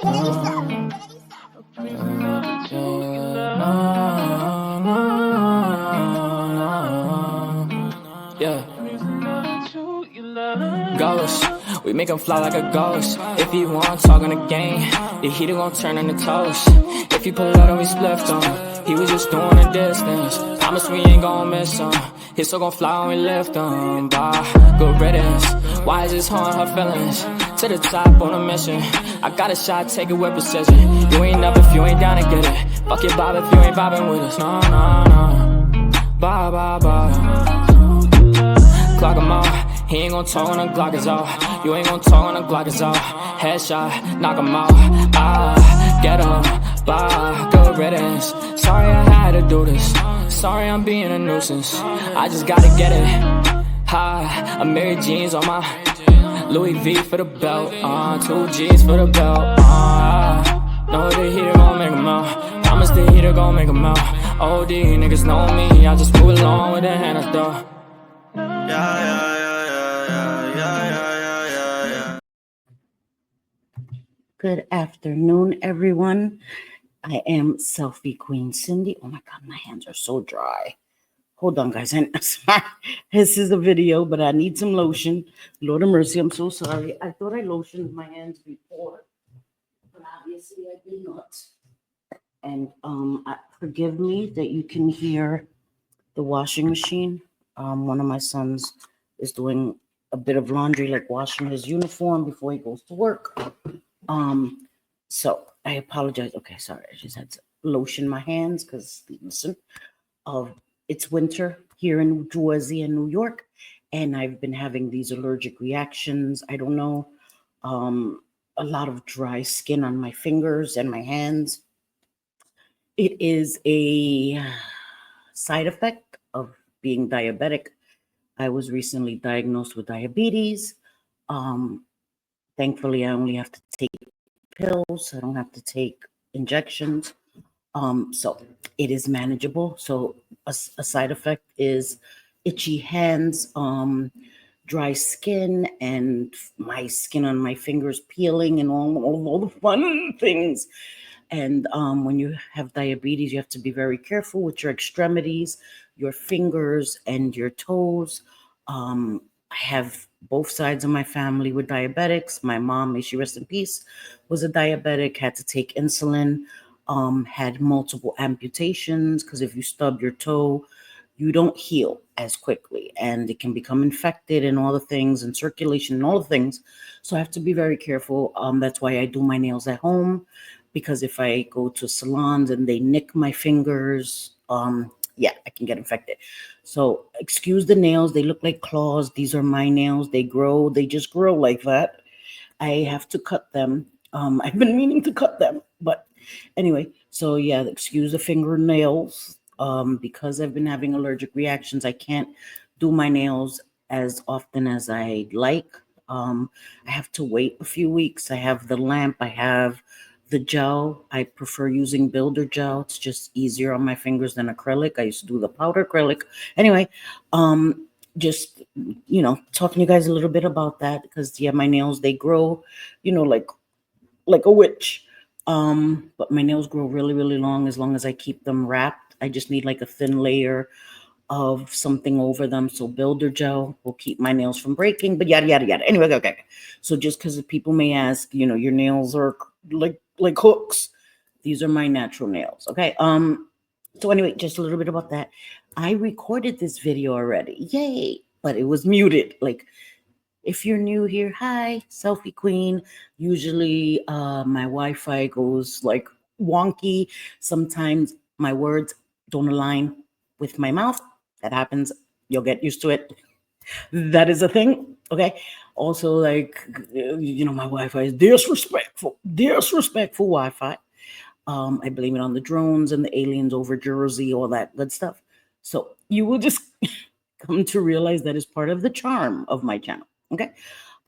Yeah. Ghost, we make him fly like a ghost. If he want talk on the game, the heater gon' turn into toast. If he pull out and we spliffed on, he was just doing a distance. Promise we ain't gon' miss him. His soul gon' fly when we lift him. Bye, good riddance. Why is this hauling her feelings? To the top on a mission. I got a shot, take it with precision. You ain't up if you ain't down to get it. Fuck your bob if you ain't bobbing with us. No, no, no. Bye, bye, bye. Clock him out. He ain't gon' talk when the Glock is off. You ain't gon' talk when the Glock is off. Headshot, knock him out. Ah, get him, bye, good riddance. Sorry I had to do this. Sorry I'm being a nuisance. I just gotta get it. Hi, I'm Mary Jeans on my Louis V for the belt. 2 G's for the belt. Know the heater gon' make him out. Promise the heater gon' make him out. OD niggas know me. I just move along with a hand I throw. Yeah. Good afternoon, everyone. I am Sophie Queen Cindy. Oh my God, my hands are so dry. Hold on, guys. This is a video, but I need some lotion. Lord of mercy, I'm so sorry. I thought I lotioned my hands before, but obviously I did not. And forgive me that you can hear the washing machine. One of my sons is doing a bit of laundry, like washing his uniform before he goes to work. So I apologize. Okay, sorry. I just had to lotion my hands because listen, it's winter here in New Jersey and New York, and I've been having these allergic reactions. I don't know, a lot of dry skin on my fingers and my hands. It is a side effect of being diabetic. I was recently diagnosed with diabetes. Thankfully, I only have to take pills. I don't have to take injections. So it is manageable. So a side effect is itchy hands, dry skin, and my skin on my fingers peeling, and all the fun things. And when you have diabetes, you have to be very careful with your extremities, your fingers, and your toes. I have both sides of my family with diabetics. My mom, may she rest in peace, was a diabetic, had to take insulin, had multiple amputations because if you stub your toe, you don't heal as quickly and it can become infected and all the things and circulation and all the things. So I have to be very careful. That's why I do my nails at home, because if I go to salons and they nick my fingers, yeah, I can get infected. So excuse the nails. They look like claws. These are my nails. They grow. They just grow like that. I have to cut them. I've been meaning to cut them, but anyway, so yeah, excuse the fingernails. Because I've been having allergic reactions, I can't do my nails as often as I like. I have to wait a few weeks. I have the lamp. I have the gel. I prefer using builder gel. It's just easier on my fingers than acrylic. I used to do the powder acrylic. Anyway, just, talking to you guys a little bit about that because, yeah, my nails, they grow, like a witch. But my nails grow really, really long as I keep them wrapped. I just need like a thin layer of something over them. So builder gel will keep my nails from breaking, but yada, yada, yada. Anyway, okay. So just because people may ask, your nails are like hooks. These are my natural nails. Okay. So anyway, just a little bit about that. I recorded this video already. Yay. But it was muted. Like, if you're new here, hi, Sophie Queen. Usually my Wi-Fi goes like wonky. Sometimes my words don't align with my mouth. That happens. You'll get used to it. That is a thing. Okay. Also, like, my Wi-Fi is disrespectful Wi-Fi. I blame it on the drones and the aliens over Jersey, all that good stuff. So you will just come to realize that is part of the charm of my channel. Okay.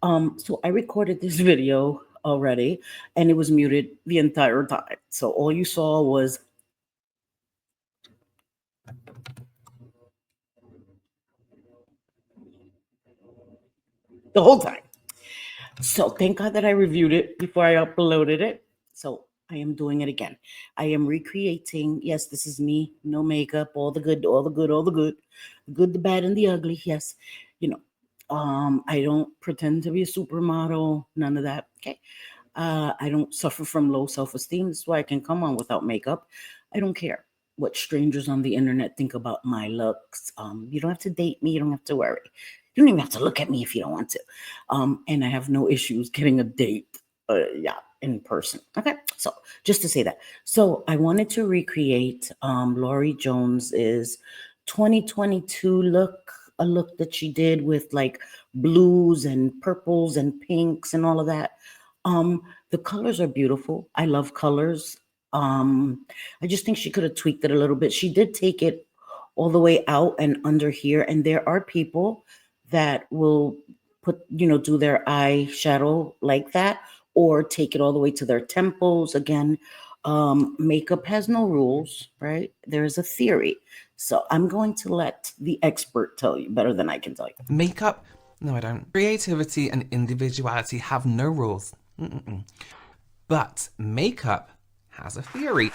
So I recorded this video already and it was muted the entire time. So all you saw was the whole time. So thank God that I reviewed it before I uploaded it. So I am doing it again. I am recreating. Yes, this is me. No makeup. All the good, all the good, all the good. The good, the bad, and the ugly. Yes. You know, I don't pretend to be a supermodel. None of that. Okay. I don't suffer from low self-esteem. That's why I can come on without makeup. I don't care what strangers on the internet think about my looks. You don't have to date me. You don't have to worry. You don't even have to look at me if you don't want to. And I have no issues getting a date. Yeah, in person. Okay, so just to say that. So I wanted to recreate Laurie Jones's 2022 look, a look that she did with like blues and purples and pinks and all of that. The colors are beautiful. I love colors. I just think she could have tweaked it a little bit. She did take it all the way out and under here, and there are people that will do their eyeshadow like that, or take it all the way to their temples. Again, makeup has no rules, right? There is a theory. So I'm going to let the expert tell you better than I can tell you. Makeup? No, I don't. Creativity and individuality have no rules. Mm-mm-mm. But makeup has a theory.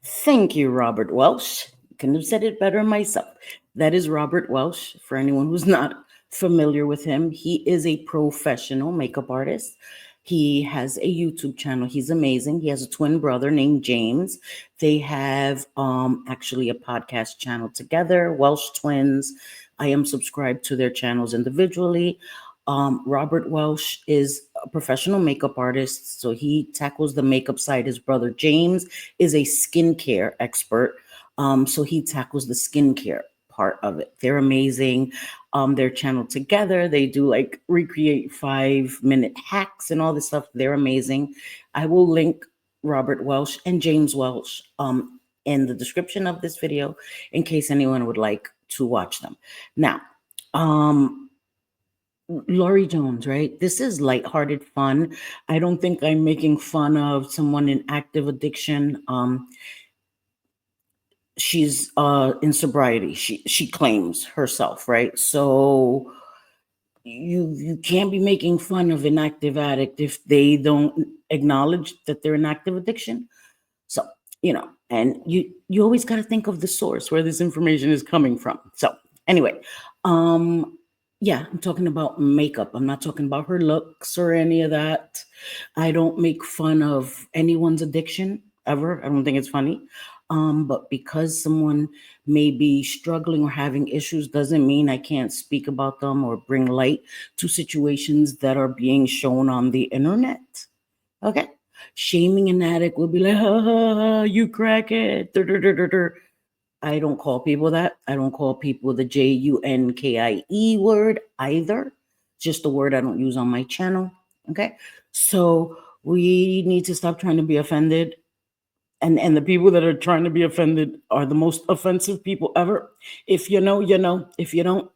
Thank you, Robert Welsh. Couldn't have said it better myself. That is Robert Welsh. For anyone who's not familiar with him, he is a professional makeup artist. He has a YouTube channel. He's amazing. He has a twin brother named James. They have actually a podcast channel together, Welsh Twins. I am subscribed to their channels individually. Robert Welsh is a professional makeup artist, so he tackles the makeup side. His brother James is a skincare expert, so he tackles the skincare part of it. They're amazing. Their channel together, they do like recreate 5-minute hacks and all this stuff. They're amazing. I will link Robert Welsh and James Welsh in the description of this video in case anyone would like to watch them. Now, Laurie Jones, right? This is lighthearted fun. I don't think I'm making fun of someone in active addiction. She's in sobriety. She claims herself, right? So you can't be making fun of an active addict if they don't acknowledge that they're in active addiction. So, and you always got to think of the source where this information is coming from. So anyway, yeah, I'm talking about makeup. I'm not talking about her looks or any of that. I don't make fun of anyone's addiction ever. I don't think it's funny. But because someone may be struggling or having issues doesn't mean I can't speak about them or bring light to situations that are being shown on the internet. Okay? Shaming an addict would be like, ha, ha, ha, you crackhead. Dur, dur, dur, dur, dur. I don't call people that. I don't call people the JUNKIE word either. Just a word I don't use on my channel. Okay? So we need to stop trying to be offended. And the people that are trying to be offended are the most offensive people ever. If you know, you know. If you don't,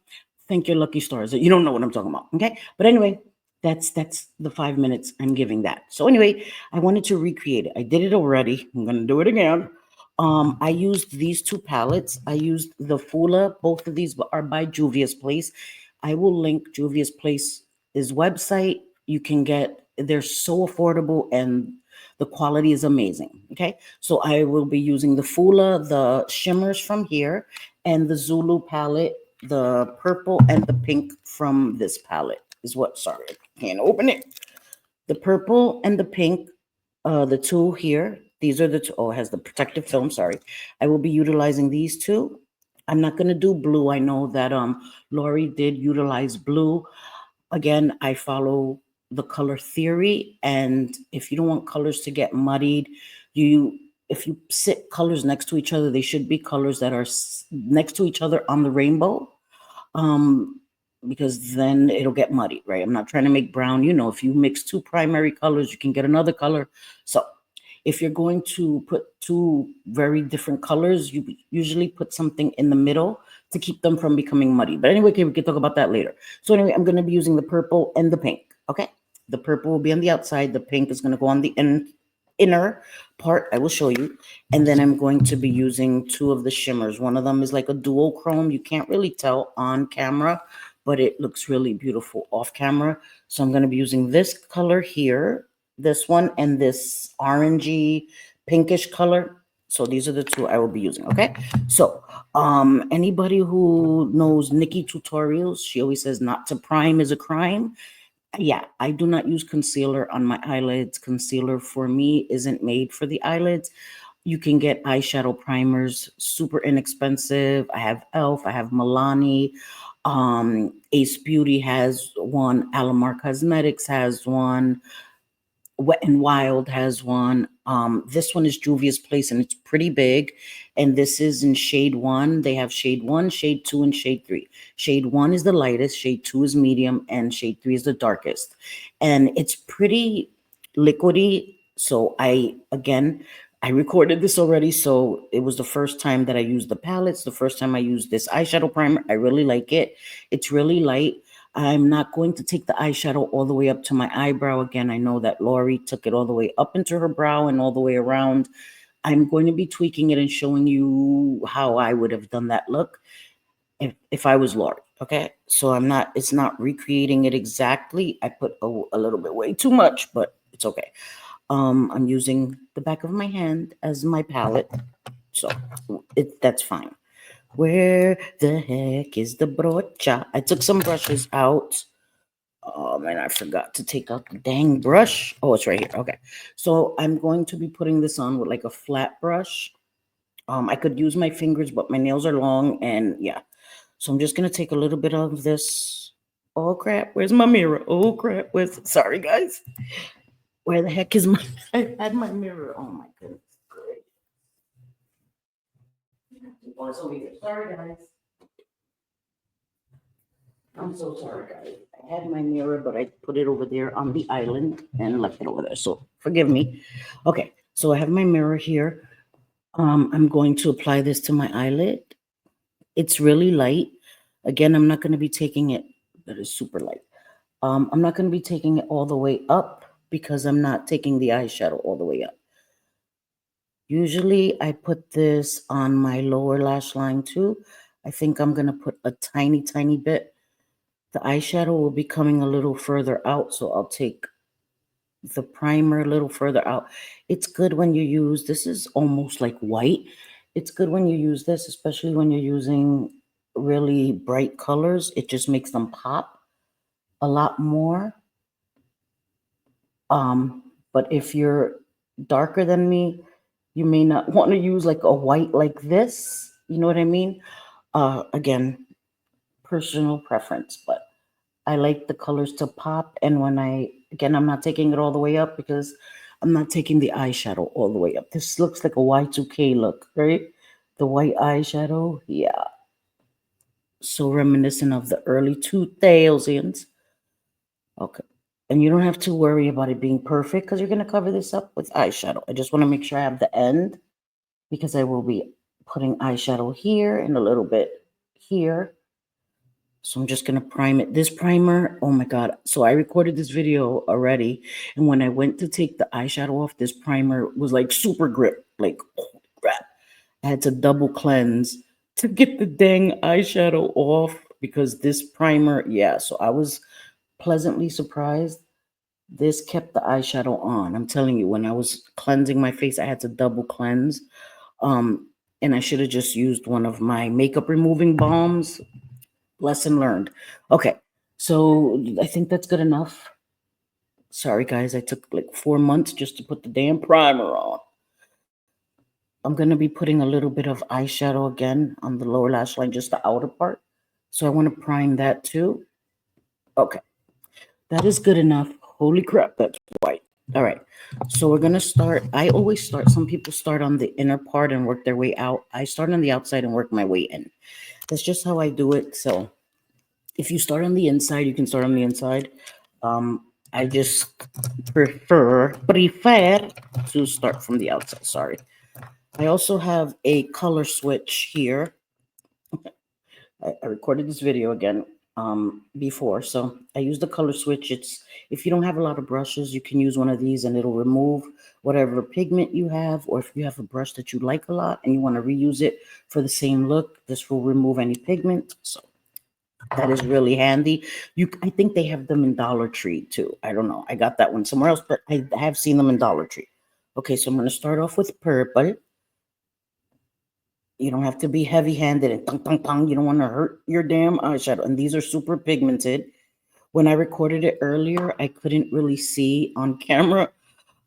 thank your lucky stars that you don't know what I'm talking about. Okay? But anyway, that's the 5 minutes I'm giving that. So anyway, I wanted to recreate it. I did it already. I'm gonna do it again. I used these two palettes. I used the Fula. Both of these are by Juvia's Place. I will link Juvia's Place's website. You can get, they're so affordable and the quality is amazing. Okay, so I will be using the Fula, the shimmers from here, and the Zulu palette, the purple and the pink from this palette is what, sorry, I can't open it. The purple and the pink, the two here, these are the two. Oh, it has the protective film, sorry. I will be utilizing these two. I'm not going to do blue. I know that Laurie did utilize blue. Again, I follow the color theory, and if you don't want colors to get muddied, if you sit colors next to each other, they should be colors that are next to each other on the rainbow, because then it'll get muddy, right? I'm not trying to make brown. If you mix two primary colors, you can get another color. So if you're going to put two very different colors, you usually put something in the middle to keep them from becoming muddy. But anyway, okay, we can talk about that later. So anyway, I'm going to be using the purple and the pink, okay? The purple will be on the outside. The pink is going to go on the inner part. I will show you. And then I'm going to be using two of the shimmers. One of them is like a dual chrome. You can't really tell on camera, but it looks really beautiful off camera. So I'm going to be using this color here, this one, and this orangey pinkish color. So these are the two I will be using. Okay. So anybody who knows Nikki tutorials, she always says not to prime is a crime. Yeah, I do not use concealer on my eyelids. Concealer for me isn't made for the eyelids. You can get eyeshadow primers, super inexpensive. I have Elf, I have Milani, Ace Beauty has one, Alamar Cosmetics has one, Wet and Wild has one. This one is Juvia's Place and it's pretty big. And this is in shade 1. They have shade 1, shade 2, and shade 3. Shade 1 is the lightest, shade 2 is medium, and shade 3 is the darkest. And it's pretty liquidy. So I recorded this already. So it was the first time that I used the palettes. The first time I used this eyeshadow primer. I really like it. It's really light. I'm not going to take the eyeshadow all the way up to my eyebrow. Again, I know that Lori took it all the way up into her brow and all the way around. I'm going to be tweaking it and showing you how I would have done that look if I was Lori. Okay, so it's not recreating it exactly. I put a little bit way too much, but it's okay. I'm using the back of my hand as my palette, so that's fine. Where the heck is the brocha? I took some brushes out. Oh man, I forgot to take out the dang brush. Oh, it's right here. Okay. So I'm going to be putting this on with like a flat brush. I could use my fingers, but my nails are long and yeah. So I'm just going to take a little bit of this. Oh crap, where's my mirror? Oh crap, sorry guys. Where the heck is my, I had my mirror. Oh my goodness. Oh, it's over here. Sorry, guys. I'm so sorry, guys. I had my mirror, but I put it over there on the island and left it over there. So forgive me. Okay, so I have my mirror here. I'm going to apply this to my eyelid. It's really light. Again, I'm not going to be taking it. That is super light. I'm not going to be taking it all the way up because I'm not taking the eyeshadow all the way up. Usually I put this on my lower lash line too. I think I'm going to put a tiny, tiny bit. The eyeshadow will be coming a little further out, so I'll take the primer a little further out. It's good when you use, this is almost like white. It's good when you use this, especially when you're using really bright colors. It just makes them pop a lot more. But if you're darker than me, you may not want to use like a white like this. You know what I mean? Again, personal preference, but I like the colors to pop. And when I'm not taking it all the way up because I'm not taking the eyeshadow all the way up. This looks like a Y2K look, right? The white eyeshadow, yeah. So reminiscent of the early 2000s. Okay. And you don't have to worry about it being perfect because you're going to cover this up with eyeshadow. I just want to make sure I have the end because I will be putting eyeshadow here and a little bit here. So I'm just going to prime it. This primer, oh my God. So I recorded this video already. And when I went to take the eyeshadow off, this primer was like super grip. Like, oh crap. I had to double cleanse to get the dang eyeshadow off because this primer, yeah. So I was pleasantly surprised. This kept the eyeshadow on. I'm telling you, when I was cleansing my face, I had to double cleanse. And I should have just used one of my makeup removing balms. Lesson learned. Okay, so I think that's good enough. Sorry, guys, I took like 4 months just to put the damn primer on. I'm going to be putting a little bit of eyeshadow again on the lower lash line, just the outer part. So I want to prime that too. Okay, that is good enough. Holy crap, that's white. All right, so we're going to start. I always start, some people start on the inner part and work their way out. I start on the outside and work my way in. That's just how I do it. So if you start on the inside, you can start on the inside. I just prefer to start from the outside. Sorry. I also have a color switch here. I recorded this video again before, so I use the color switch. It's, if you don't have a lot of brushes, you can use one of these and it'll remove whatever pigment you have, or if you have a brush that you like a lot and you want to reuse it for the same look, this will remove any pigment. So That is really handy. I think they have them in Dollar Tree too. I don't know. I got that one somewhere else, but I have seen them in Dollar Tree. Okay, so I'm going to start off with purple. You don't have to be heavy-handed and tung, tung, tung. You don't want to hurt your damn eyeshadow. And these are super pigmented. When I recorded it earlier, I couldn't really see on camera.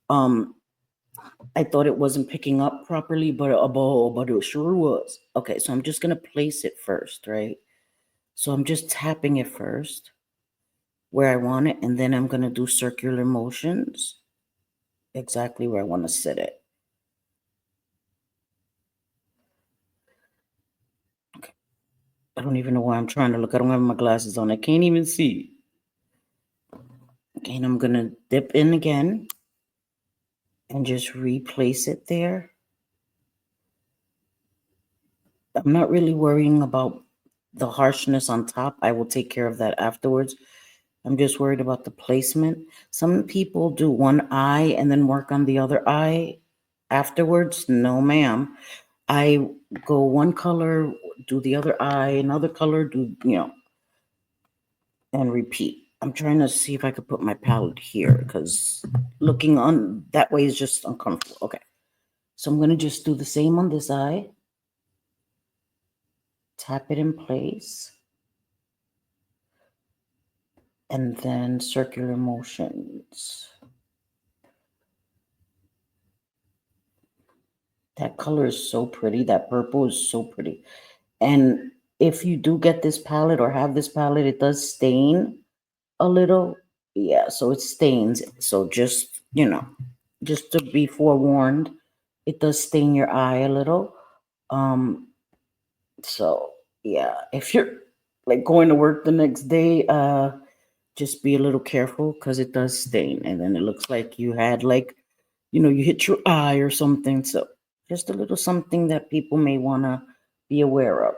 I thought it wasn't picking up properly, but it sure was. Okay, so I'm just going to place it first, right? So I'm just tapping it first where I want it, and then I'm going to do circular motions exactly where I want to sit it. Okay. I don't even know why I'm trying to look. I don't have my glasses on. I can't even see. Okay, and I'm going to dip in again and just replace it there. I'm not really worrying about the harshness on top. I will take care of that afterwards. I'm just worried about the placement. Some people do one eye and then work on the other eye afterwards. No, ma'am. I go one color, do the other eye, another color, do, and repeat. I'm trying to see if I could put my palette here because looking on that way is just uncomfortable. Okay. So I'm going to just do the same on this eye. Tap it in place. And then circular motions. That color is so pretty. That purple is so pretty. And if you do get this palette or have this palette, it does stain a little. Yeah, so it stains. So just, just to be forewarned, it does stain your eye a little. So yeah, if you're like going to work the next day, just be a little careful because it does stain. And then it looks like you had you hit your eye or something. So just a little something that people may want to be aware of.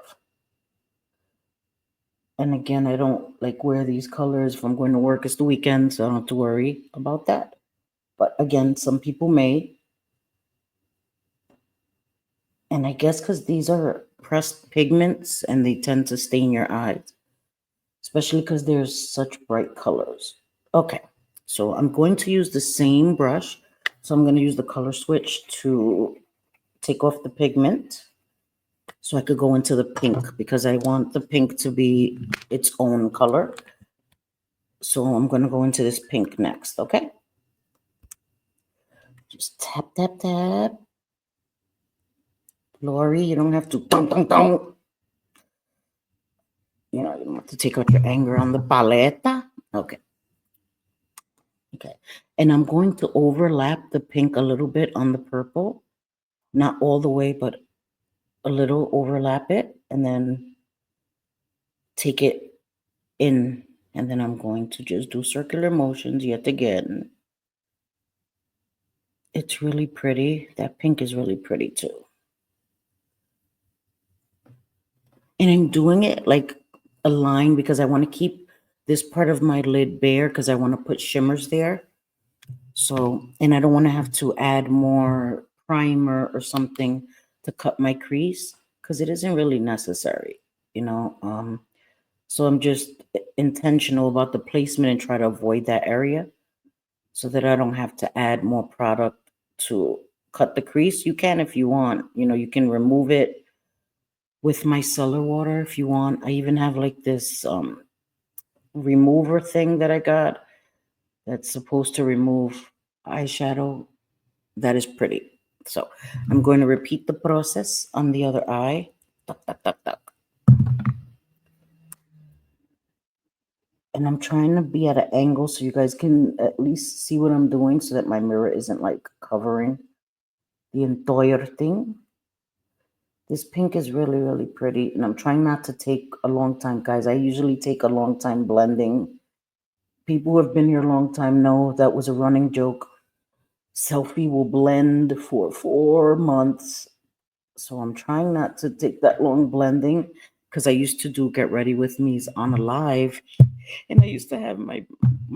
And again, I don't like wear these colors if I'm going to work. It's the weekend, so I don't have to worry about that. But again, some people may. And I guess because these are pressed pigments and they tend to stain your eyes, especially because there's such bright colors. Okay, so I'm going to use the same brush. So I'm going to use the color switch to take off the pigment so I could go into the pink because I want the pink to be its own color. So I'm going to go into this pink next, okay? Just tap, tap, tap. Lori, you don't have to dong, dong, dong. You don't have to take out your anger on the paleta. Okay. Okay. And I'm going to overlap the pink a little bit on the purple. Not all the way, but a little overlap it. And then take it in. And then I'm going to just do circular motions yet again. It's really pretty. That pink is really pretty too. And I'm doing it like a line because I want to keep this part of my lid bare because I want to put shimmers there. So, and I don't want to have to add more primer or something to cut my crease because it isn't really necessary, So I'm just intentional about the placement and try to avoid that area so that I don't have to add more product to cut the crease. You can if you want, you can remove it with micellar water if you want. I even have like this remover thing that I got that's supposed to remove eyeshadow. That is pretty. So I'm going to repeat the process on the other eye. Tuck, tuck, tuck, tuck. And I'm trying to be at an angle so you guys can at least see what I'm doing so that my mirror isn't like covering the entire thing. This pink is really, really pretty. And I'm trying not to take a long time, guys. I usually take a long time blending. People who have been here a long time know that was a running joke. Sophie will blend for 4 months. So I'm trying not to take that long blending because I used to do Get Ready With Me's on a live. And I used to have my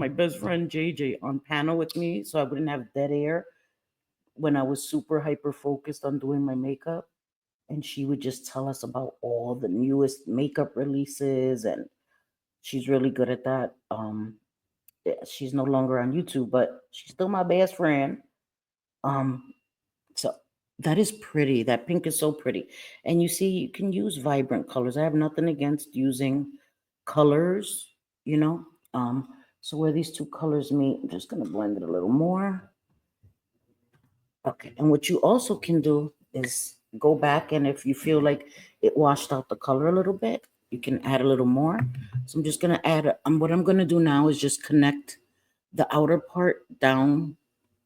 best friend JJ on panel with me so I wouldn't have dead air when I was super hyper focused on doing my makeup. And she would just tell us about all the newest makeup releases and She's really good at that. Yeah, she's no longer on YouTube, but she's still my best friend. Um, so that is pretty. That pink is so pretty. And you see, you can use vibrant colors. I have nothing against using colors, you know. Um, so where these two colors meet, I'm just gonna blend it a little more. Okay, and what you also can do is go back, and if you feel like it washed out the color a little bit, you can add a little more. So I'm just gonna add, what I'm gonna do now is just connect the outer part down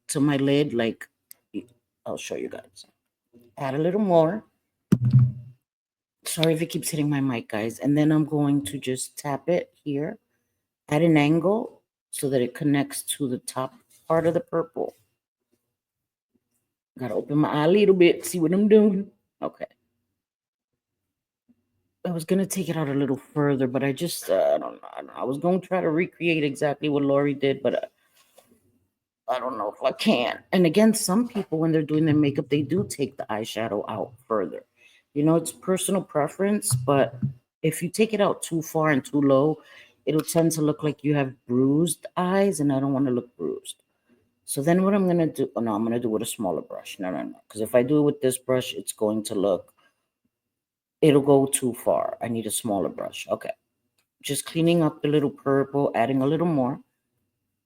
to my lid, like, I'll show you guys. Add a little more. Sorry if it keeps hitting my mic, guys. And then I'm going to just tap it here at an angle so that it connects to the top part of the purple. Gotta open my eye a little bit, see what I'm doing. Okay. I was gonna take it out a little further, but I just I don't know. I was gonna try to recreate exactly what Lori did, but I don't know if I can. And again, some people when they're doing their makeup, they do take the eyeshadow out further. You know, it's personal preference, but if you take it out too far and too low, it'll tend to look like you have bruised eyes, and I don't want to look bruised. So then what I'm gonna do? Oh no, I'm gonna do it with a smaller brush. No. Because if I do it with this brush, it's going to look. It'll go too far. I need a smaller brush. Okay. Just cleaning up the little purple, adding a little more.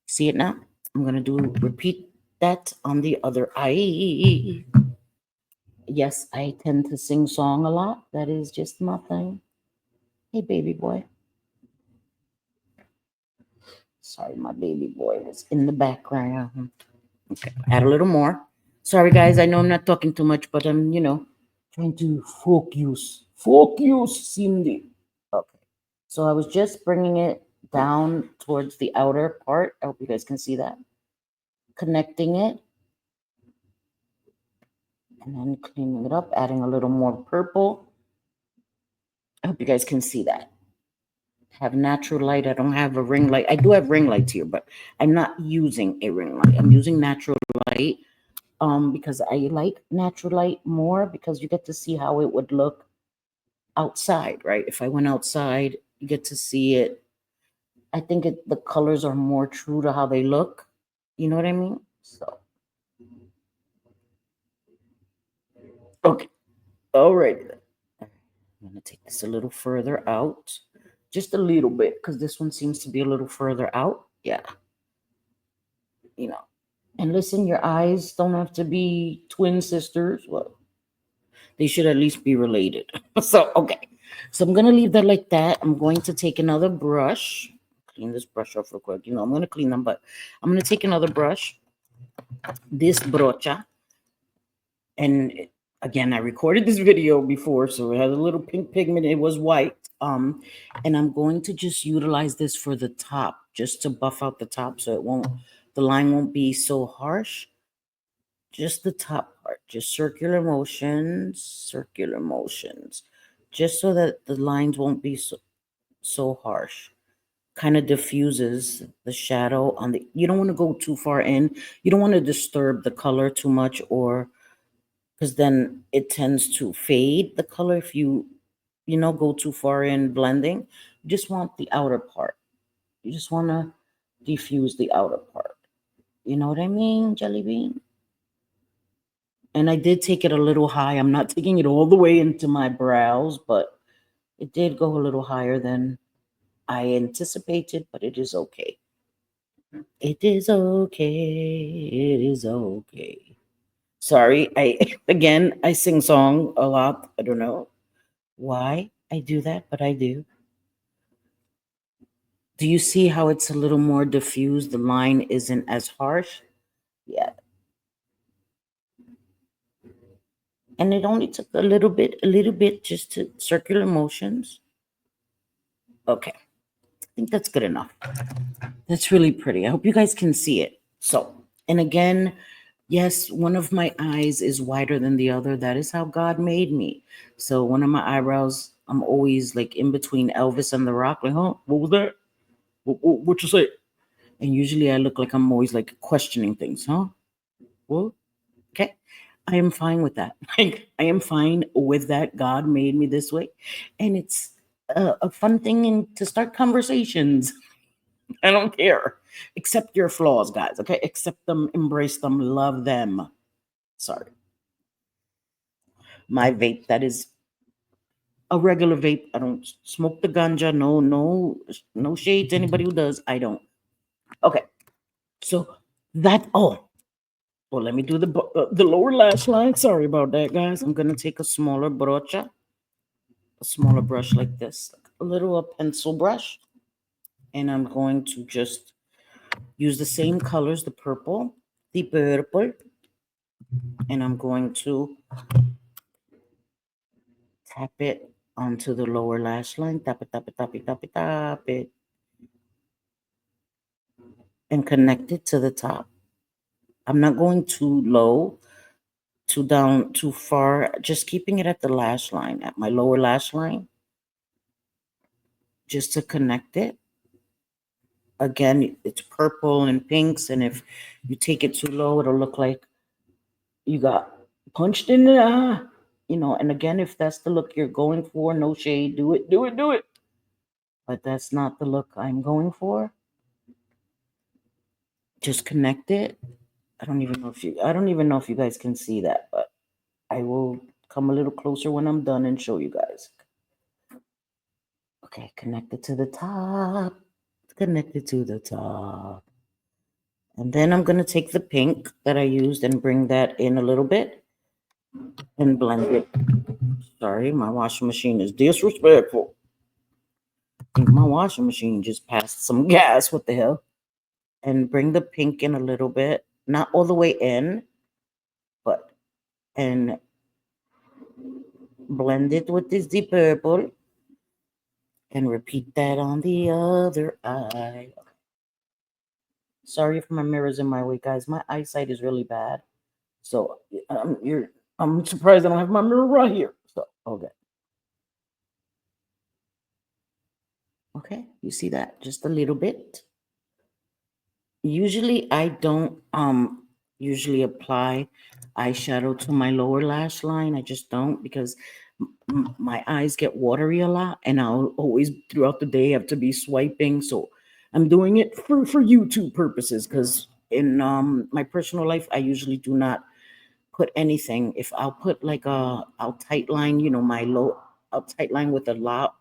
See it now? I'm going to repeat that on the other eye. Yes, I tend to sing song a lot. That is just my thing. Hey, baby boy. Sorry, my baby boy was in the background. Okay, add a little more. Sorry, guys. I know I'm not talking too much, but I'm, trying to focus. Focus, Cindy. Okay. So I was just bringing it down towards the outer part. I hope you guys can see that. Connecting it. And then cleaning it up, adding a little more purple. I hope you guys can see that. Have natural light. I don't have a ring light. I do have ring lights here, but I'm not using a ring light. I'm using natural light because I like natural light more because you get to see how it would look outside, right? If I went outside, you get to see it. I think the colors are more true to how they look. You know what I mean? So, okay. All right. I'm going to take this a little further out. Just a little bit because this one seems to be a little further out. Yeah. And listen, your eyes don't have to be twin sisters. Well, they should at least be related. So, okay. So I'm going to leave that like that. I'm going to take another brush. Clean this brush off real quick. I'm going to clean them, but I'm going to take another brush. This brocha. And again, I recorded this video before, so it has a little pink pigment. It was white. And I'm going to just utilize this for the top, just to buff out the top so the line won't be so harsh. Just the top part, just circular motions, just so that the lines won't be so harsh. Kind of diffuses the shadow on you don't want to go too far in. You don't want to disturb the color too much, or because then it tends to fade the color if you go too far in blending. You just want the outer part. You just want to diffuse the outer part. You know what I mean, Jelly Bean? And I did take it a little high. I'm not taking it all the way into my brows, but it did go a little higher than I anticipated, but it is okay. It is okay. It is okay. Sorry, I sing song a lot. I don't know why I do that, but I do. Do you see how it's a little more diffused? The line isn't as harsh. Yeah. And it only took a little bit just to circular motions. Okay. I think that's good enough. That's really pretty. I hope you guys can see it. So, and again, yes, one of my eyes is wider than the other. That is how God made me. So one of my eyebrows, I'm always like in between Elvis and The Rock. Like, huh? What was that? What you say? And usually I look like I'm always like questioning things. Huh? What? Okay. I am fine with that. Like, I am fine with that. God made me this way. And it's a fun thing to start conversations. I don't care. Accept your flaws, guys. Okay, accept them, embrace them, love them. Sorry, my vape, that is a regular vape. I don't smoke the ganja. No shade to anybody who does. I don't. Okay, so that. Oh, well, let me do the lower lash line. Sorry about that, guys. I'm gonna take a smaller brocha, a smaller brush like this, like a little pencil brush, and I'm going to just use the same colors, the purple, and I'm going to tap it onto the lower lash line. Tap it, tap it, tap it, tap it, tap it, and connect it to the top. I'm not going too low, too down, too far. Just keeping it at the lash line, at my lower lash line, just to connect it. Again, it's purple and pinks, and if you take it too low, it'll look like you got punched in the eye. And again, if that's the look you're going for, no shade, do it, do it, do it. But that's not the look I'm going for. Just connect it. I don't even know if you guys can see that, but I will come a little closer when I'm done and show you guys. Okay, connect it to the top. Connect it to the top. And then I'm going to take the pink that I used and bring that in a little bit and blend it. Sorry, my washing machine is disrespectful. I think my washing machine just passed some gas. What the hell? And bring the pink in a little bit. Not all the way in, and blend it with this deep purple. And repeat that on the other eye. Sorry if my mirror's in my way, guys. My eyesight is really bad. So I'm surprised I don't have my mirror right here. So okay. Okay, you see that? Just a little bit. Usually I don't usually apply eyeshadow to my lower lash line. I just don't, because my eyes get watery a lot, and I'll always throughout the day have to be swiping. So I'm doing it for YouTube purposes, because in my personal life I usually do not put anything. If I'll put like I'll tight line, I'll tight line with a lot.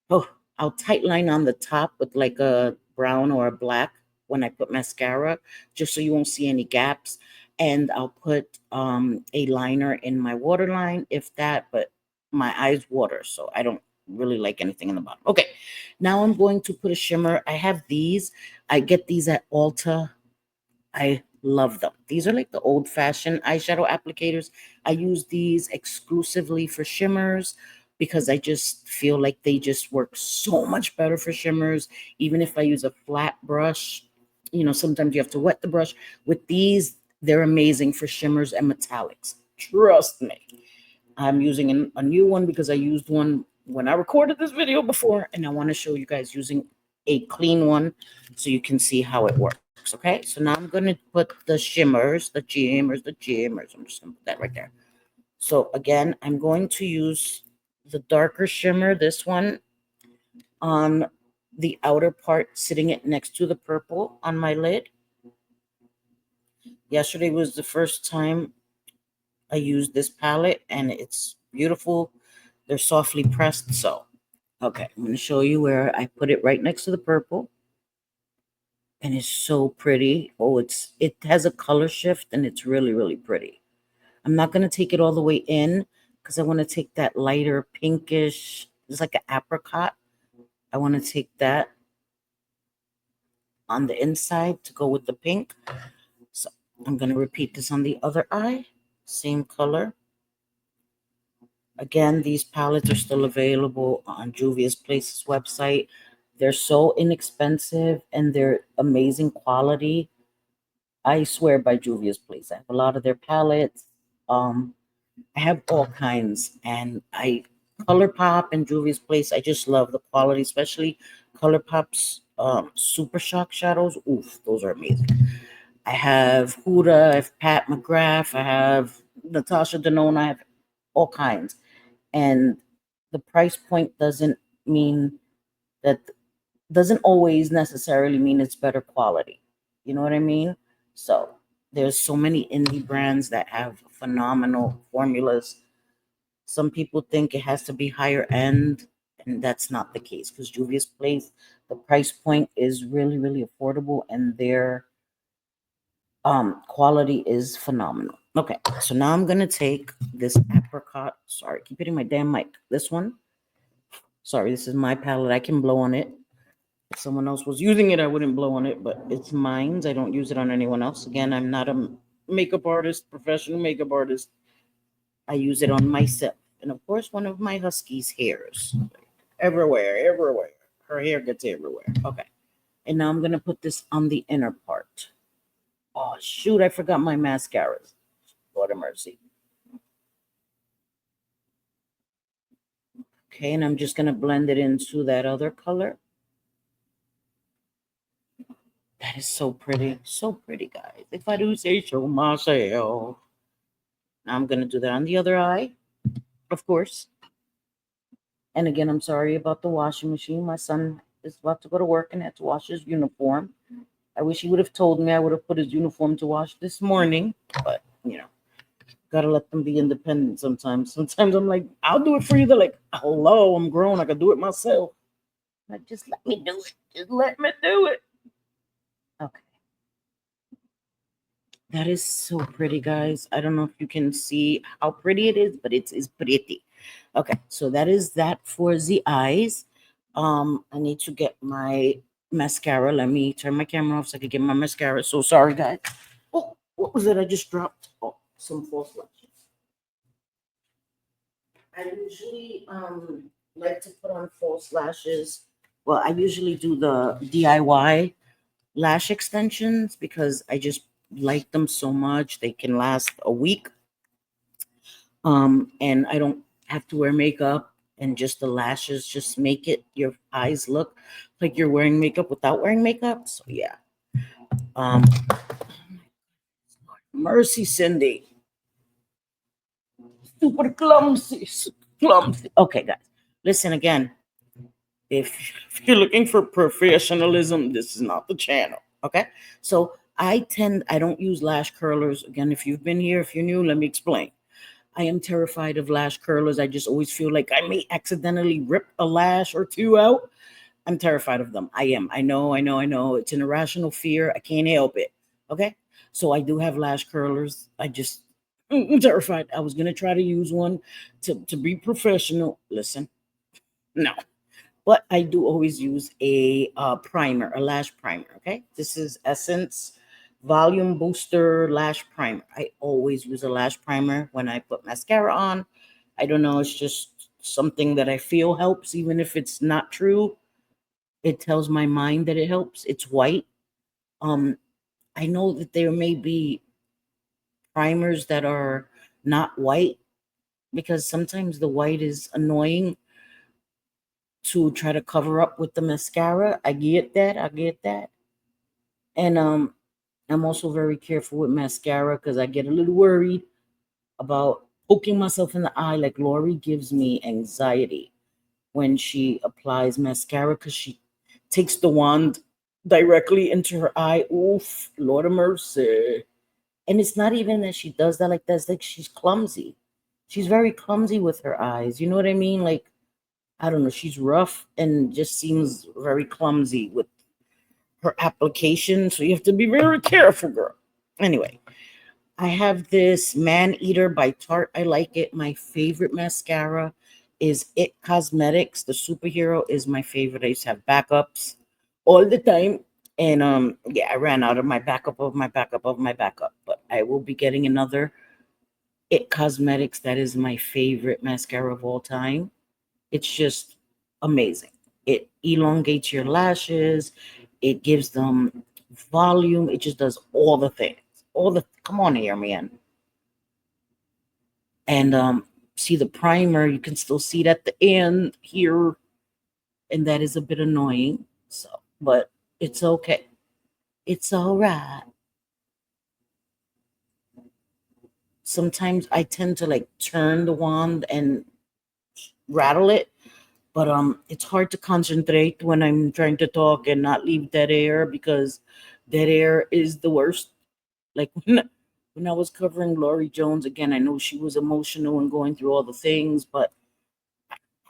Oh, I'll tight line on the top with like a brown or a black when I put mascara, just so you won't see any gaps. And I'll put a liner in my waterline, if that, but my eyes water, so I don't really like anything in the bottom. Okay, now I'm going to put a shimmer. I have these. I get these at Ulta. I love them. These are like the old-fashioned eyeshadow applicators. I use these exclusively for shimmers because I just feel like they just work so much better for shimmers. Even if I use a flat brush, sometimes you have to wet the brush. With these, they're amazing for shimmers and metallics. Trust me. I'm using a new one because I used one when I recorded this video before, and I want to show you guys using a clean one so you can see how it works. Okay, so now I'm going to put the shimmers, the jimmers. I'm just going to put that right there. So again, I'm going to use the darker shimmer, this one, on the outer part, sitting it next to the purple on my lid. Yesterday was the first time I used this palette, and it's beautiful. They're softly pressed. So, okay, I'm going to show you where I put it right next to the purple. And it's so pretty. Oh, it has a color shift, and it's really, really pretty. I'm not going to take it all the way in because I want to take that lighter pinkish, it's like an apricot. I want to take that on the inside to go with the pink. So I'm going to repeat this on the other eye. Same color. Again, these palettes are still available on Juvia's Place's website. They're so inexpensive and they're amazing quality. I swear by Juvia's Place. I have a lot of their palettes. I have all kinds, and ColourPop and Juvia's Place. I just love the quality, especially ColourPop's Super Shock shadows. Oof, those are amazing. I have Huda, I have Pat McGrath, I have Natasha Denona, I have all kinds. And the price point mean that doesn't always necessarily mean it's better quality. You know what I mean? So there's so many indie brands that have phenomenal formulas. Some people think it has to be higher end, and that's not the case because Juvia's Place, the price point is really, really affordable, and their quality is phenomenal. Okay, so now I'm gonna take this apricot. Sorry, keep hitting my damn mic. This one. Sorry, this is my palette. I can blow on it. If someone else was using it, I wouldn't blow on it, but it's mine. I don't use it on anyone else. Again, I'm not a makeup artist, professional makeup artist. I use it on myself. And of course, one of my Husky's hairs. Everywhere, everywhere. Her hair gets everywhere. Okay. And now I'm going to put this on the inner part. Oh, shoot. I forgot my mascaras. Lord of mercy. Okay. And I'm just going to blend it into that other color. That is so pretty. So pretty, guys. If I do say so myself. Now I'm going to do that on the other eye, of course. And again, I'm sorry about the washing machine. My son is about to go to work and had to wash his uniform. I wish he would have told me. I would have put his uniform to wash this morning. But, gotta let them be independent sometimes. Sometimes I'm like, I'll do it for you. They're like, hello, I'm grown. I can do it myself. Like, just let me do it. Just let me do it. Okay. That is so pretty, guys. I don't know if you can see how pretty it is, but it's pretty. Okay, so that is that for the eyes. I need to get my mascara. Let me turn my camera off so I can get my mascara. So sorry, guys. Oh, what was it I just dropped? Oh, some false lashes. I usually like to put on false lashes. Well, I usually do the DIY lash extensions because I just like them so much. They can last a week. And I don't have to wear makeup, and just the lashes just make your eyes look like you're wearing makeup without wearing makeup. So yeah. Um Mercy, Cindy. Super clumsy. Clumsy. Okay, guys. Listen again. If you're looking for professionalism, this is not the channel. Okay. So I don't use lash curlers. Again, if you've been here, if you're new, let me explain. I am terrified of lash curlers. I just always feel like I may accidentally rip a lash or two out. I'm terrified of them. I am. I know. It's an irrational fear. I can't help it. Okay. So I do have lash curlers. I'm terrified. I was going to try to use one to be professional. Listen, no. But I do always use a primer, a lash primer. Okay. This is Essence Volume Booster Lash Primer. I always use a lash primer when I put mascara on. I don't know. It's just something that I feel helps, even if it's not true. It tells my mind that it helps. It's white. I know that there may be primers that are not white because sometimes the white is annoying to try to cover up with the mascara. I get that. And I'm also very careful with mascara because I get a little worried about poking myself in the eye. Like Lori gives me anxiety when she applies mascara because she takes the wand directly into her eye. Oof, Lord of mercy. And it's not even that she does that like that. It's like she's clumsy. She's very clumsy with her eyes. You know what I mean? Like, I don't know. She's rough and just seems very clumsy with her application. So you have to be very careful, girl. Anyway, I have this Man Eater by Tarte. I like it. My favorite mascara is It Cosmetics. The superhero is my favorite. I used to have backups all the time. And yeah, I ran out of my backup of my backup of my backup. But I will be getting another It Cosmetics. That is my favorite mascara of all time. It's just amazing. It elongates your lashes. It gives them volume. It just does all the things. Come on here, man. And see the primer, you can still see it at the end here, and that is a bit annoying. So, but it's okay. It's all right. Sometimes I tend to like turn the wand and rattle it. But it's hard to concentrate when I'm trying to talk and not leave dead air, because dead air is the worst. Like when I was covering Laurie Jones again, I know she was emotional and going through all the things, but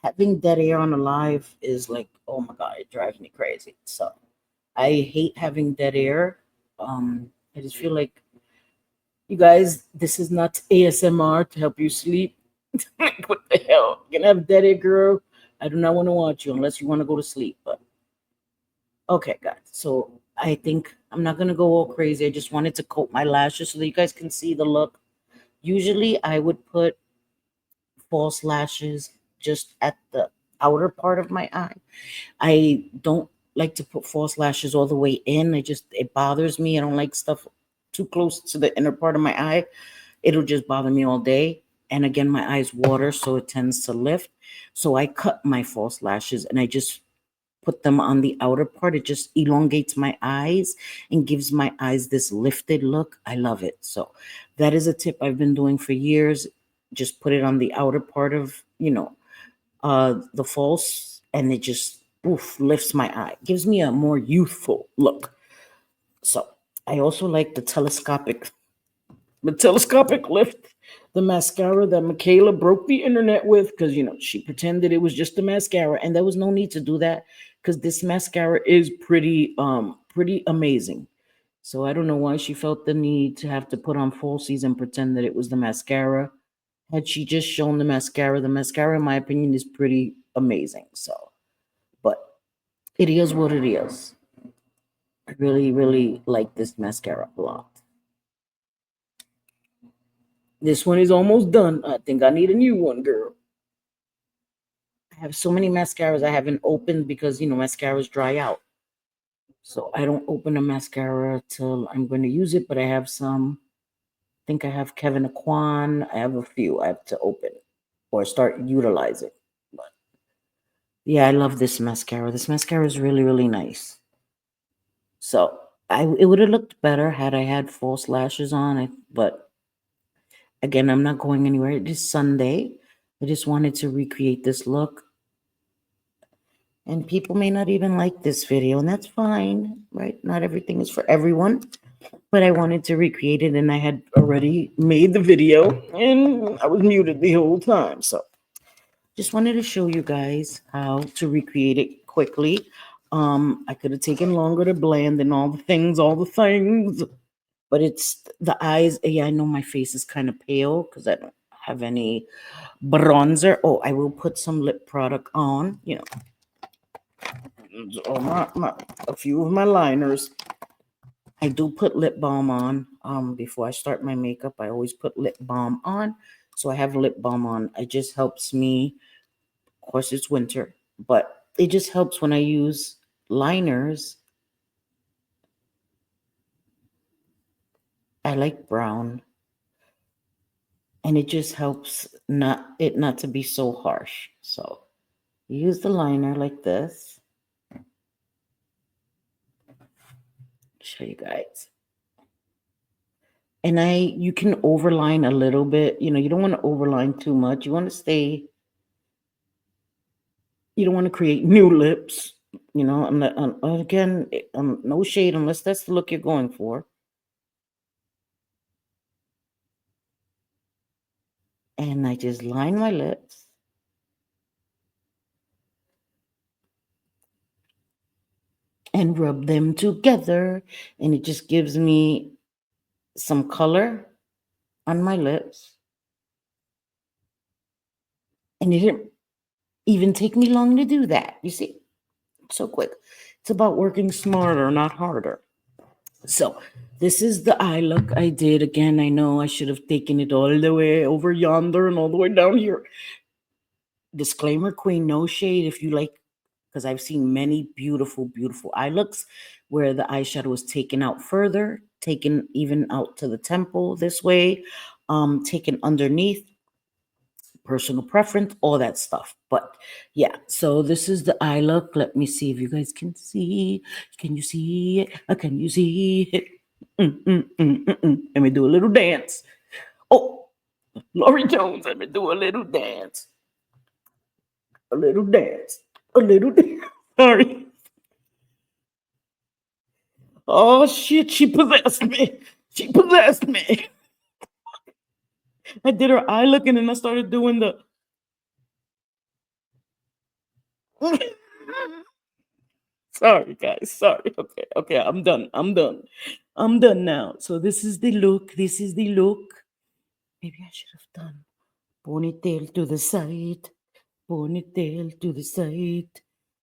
having dead air on a live is like, oh my god, it drives me crazy. So I hate having dead air. I just feel like, you guys, this is not ASMR to help you sleep. Like, what the hell? You're gonna have dead air, girl. I do not want to watch you unless you want to go to sleep. But okay, guys. So I think I'm not gonna go all crazy. I just wanted to coat my lashes so that you guys can see the look. Usually I would put false lashes just at the outer part of my eye. I don't like to put false lashes all the way in. It bothers me. I don't like stuff too close to the inner part of my eye. It'll just bother me all day. And again, my eyes water, so it tends to lift. So I cut my false lashes and I just put them on the outer part. It just elongates my eyes and gives my eyes this lifted look. I love it. So that is a tip I've been doing for years. Just put it on the outer part of, the false, and it just lifts my eye. Gives me a more youthful look. So I also like the telescopic lift, the mascara that Michaela broke the internet with, because she pretended it was just a mascara, and there was no need to do that, because this mascara is pretty amazing. So I don't know why she felt the need to have to put on falsies and pretend that it was the mascara. Had she just shown the mascara, in my opinion, is pretty amazing. So, but it is what it is. I really, really like this mascara a lot. This one is almost done. I think I need a new one, girl. I have so many mascaras I haven't opened because, mascaras dry out. So I don't open a mascara till I'm going to use it, but I have some. I think I have Kevin Aquan. I have a few I have to open or start utilizing. But yeah, I love this mascara. This mascara is really, really nice. So it would have looked better had I had false lashes on it, but again, I'm not going anywhere. It is Sunday. I just wanted to recreate this look. And people may not even like this video, and that's fine, right? Not everything is for everyone. But I wanted to recreate it, and I had already made the video, and I was muted the whole time. So just wanted to show you guys how to recreate it quickly. I could have taken longer to blend and all the things. But it's the eyes. Yeah, I know my face is kind of pale because I don't have any bronzer. Oh, I will put some lip product on, a few of my liners. I do put lip balm on. Before I start my makeup, I always put lip balm on. So I have lip balm on. It just helps me. Of course, it's winter, but it just helps when I use liners. I like brown, and it just helps not to be so harsh. So use the liner like this. Show you guys. And you can overline a little bit. You don't want to overline too much. You want to stay. You don't want to create new lips. Again, no shade unless that's the look you're going for. And I just line my lips. And rub them together. And it just gives me some color on my lips. And it didn't even take me long to do that. You see? So quick. It's about working smarter, not harder. So this is the eye look I did. Again, I know I should have taken it all the way over yonder and all the way down here. Disclaimer, queen, no shade if you like, because I've seen many beautiful, beautiful eye looks where the eyeshadow is taken out further, taken even out to the temple this way, taken underneath, personal preference, all that stuff. But yeah, so this is the eye look. Let me see if you guys can see. Can you see it? Can you see it? Let me do a little dance. Oh, Laurie Jones, let me do a little dance. A little dance. A little dance. Sorry. Oh shit, she possessed me. She possessed me. I did her eye look and then I started doing the sorry guys, sorry. Okay, okay, I'm done. I'm done. I'm done now. So this is the look. This is the look. Maybe I should have done ponytail to the side. Ponytail to the side.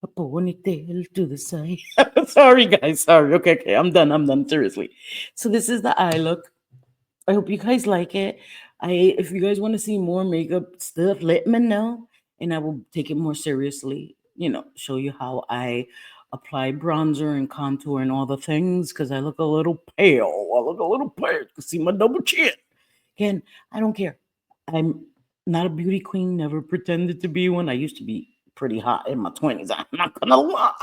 A ponytail to the side. Sorry, guys. Sorry. Okay, okay. I'm done. I'm done. Seriously. So this is the eye look. I hope you guys like it. If you guys want to see more makeup stuff, let me know, and I will take it more seriously. You know, show you how I apply bronzer and contour and all the things because I look a little pale. I look a little pale. You can see my double chin. Again, I don't care. I'm not a beauty queen. Never pretended to be one. I used to be pretty hot in my 20s. I'm not gonna lie.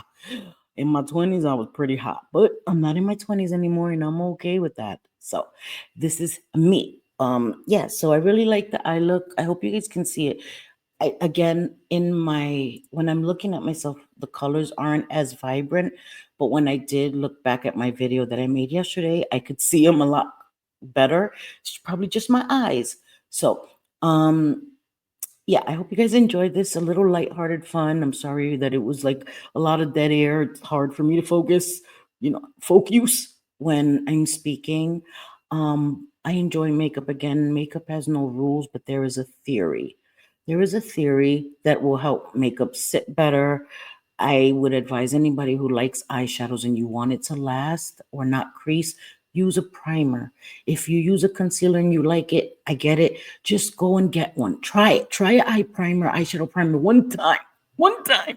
In my 20s, I was pretty hot, but I'm not in my 20s anymore, and I'm okay with that. So this is me. Yeah, so I really like the eye look. I hope you guys can see it. Again, when I'm looking at myself, the colors aren't as vibrant, but when I did look back at my video that I made yesterday, I could see them a lot better. It's probably just my eyes. So, yeah, I hope you guys enjoyed this. A little lighthearted fun. I'm sorry that it was like a lot of dead air. It's hard for me to focus when I'm speaking. I enjoy makeup again. Makeup has no rules, but there is a theory. There is a theory that will help makeup sit better. I would advise anybody who likes eyeshadows and you want it to last or not crease, use a primer. If you use a concealer and you like it, I get it. Just go and get one. Try it. Try an eye primer, eyeshadow primer one time,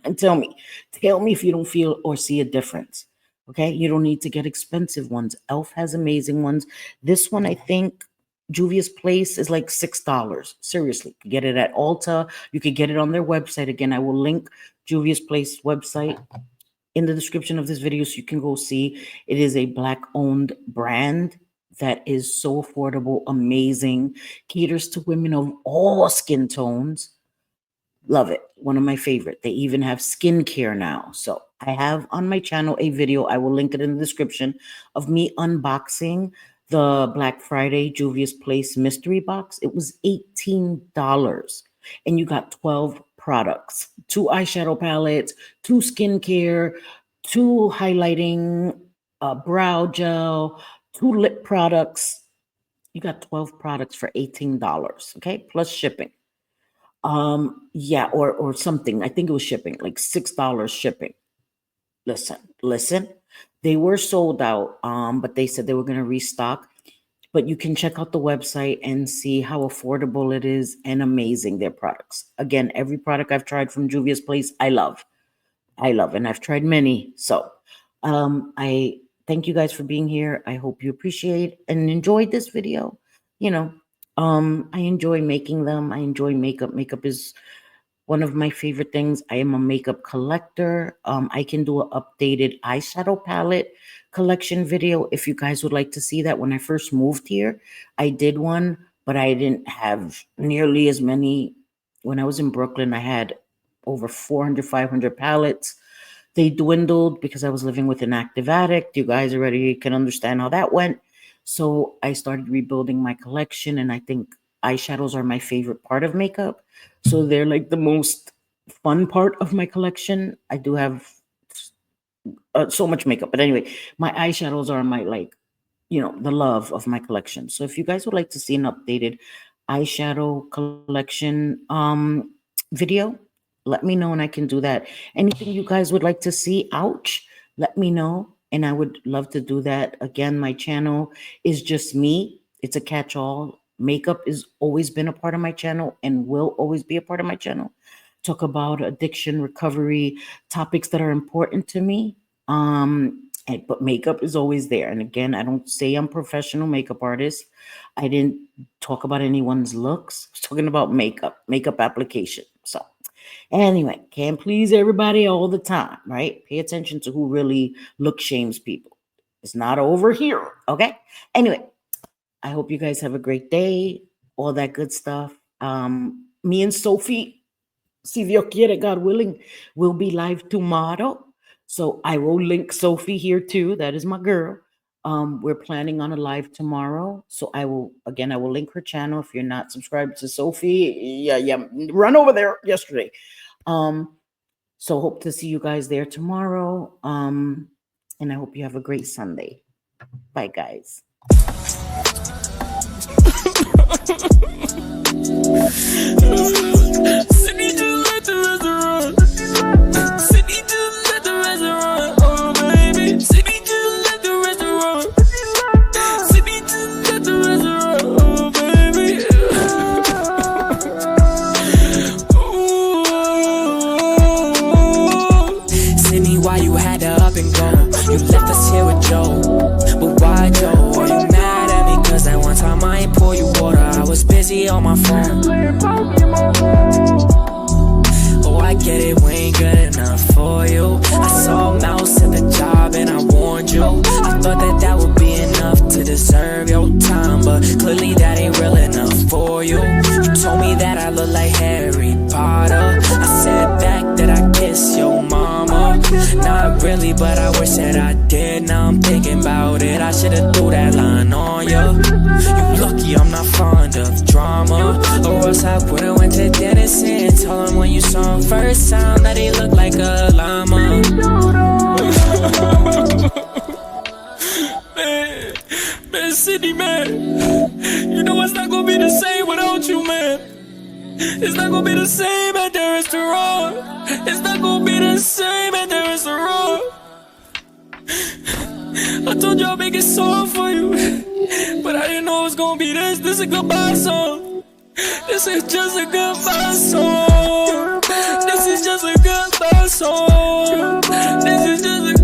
and tell me. Tell me if you don't feel or see a difference. Okay, you don't need to get expensive ones. Elf has amazing ones. This one, I think, Juvia's Place is like $6. Seriously, you get it at Ulta. You could get it on their website. Again, I will link Juvia's Place website in the description of this video so you can go see. It is a Black-owned brand that is so affordable, amazing, caters to women of all skin tones. Love it. One of my favorite. They even have skincare now. So I have on my channel a video, I will link it in the description, of me unboxing the Black Friday Juvia's Place mystery box. It was $18 and you got 12 products, 2 eyeshadow palettes, 2 skincare, 2 highlighting, brow gel, 2 lip products. You got 12 products for $18, okay? Plus shipping. Yeah, or something. I think it was shipping, like $6 shipping. Listen. They were sold out, but they said they were gonna restock. But you can check out the website and see how affordable it is and amazing their products. Again, every product I've tried from Juvia's Place, I love. And I've tried many. So I thank you guys for being here. I hope you appreciate and enjoyed this video. I enjoy making them. I enjoy makeup. Makeup is one of my favorite things. I am a makeup collector. I can do an updated eyeshadow palette collection video if you guys would like to see that. When I first moved here, I did one, but I didn't have nearly as many. When I was in Brooklyn, I had over 400, 500 palettes. They dwindled because I was living with an active addict. You guys already can understand how that went. So I started rebuilding my collection, and I think eyeshadows are my favorite part of makeup. So they're like the most fun part of my collection. I do have so much makeup, but anyway, my eyeshadows are my the love of my collection. So if you guys would like to see an updated eyeshadow collection video, let me know and I can do that. Anything you guys would like to see, ouch, let me know and I would love to do that. Again, my channel is just me. It's a catch-all. Makeup has always been a part of my channel and will always be a part of my channel. Talk about addiction, recovery, topics that are important to me. But makeup is always there. And again, I don't say I'm professional makeup artist. I didn't talk about anyone's looks. I was talking about makeup application. So anyway, can't please everybody all the time, right? Pay attention to who really look shames people. It's not over here, okay? Anyway, I hope you guys have a great day, all that good stuff. Me and Sophie, si Dios quiere, God willing, we'll be live tomorrow. So I will link Sophie here too. That is my girl. We're planning on a live tomorrow. So I will link her channel. If you're not subscribed to Sophie, yeah, run over there yesterday. So hope to see you guys there tomorrow. And I hope you have a great Sunday. Bye, guys. Sydney just left the restaurant. Sydney just left the restaurant. Oh baby, Sydney just left the restaurant. Sydney just left the restaurant. Oh baby. Ooh. Sydney, why you had to up and go? You left us here with Joe. But why Joe? Are you mad at me? Cause that one time I ain't pour you water. I was busy on my phone. Oh, I get it, we ain't good enough for you. I saw a mouse at the job and I warned you. I thought that would be enough to deserve your time, but clearly that ain't real enough for you. You told me that I look like Harry Potter. I said back that I kiss your mama. Not really, but I wish that I did. Now I'm thinking about it, I should've threw that line on ya. You lucky I'm not fond of drama, or else I would've went to Dennis and told him when you saw him first time that he looked like a llama. Man, Sydney, man, you know it's not gonna be the same without you, man. It's not gonna be the same at the restaurant. It's not gonna be the same at the restaurant. I told you I'll make it soft for you, but I didn't know it was gonna be this. This is a goodbye song. This is just a goodbye song. This is just a goodbye song. This is just a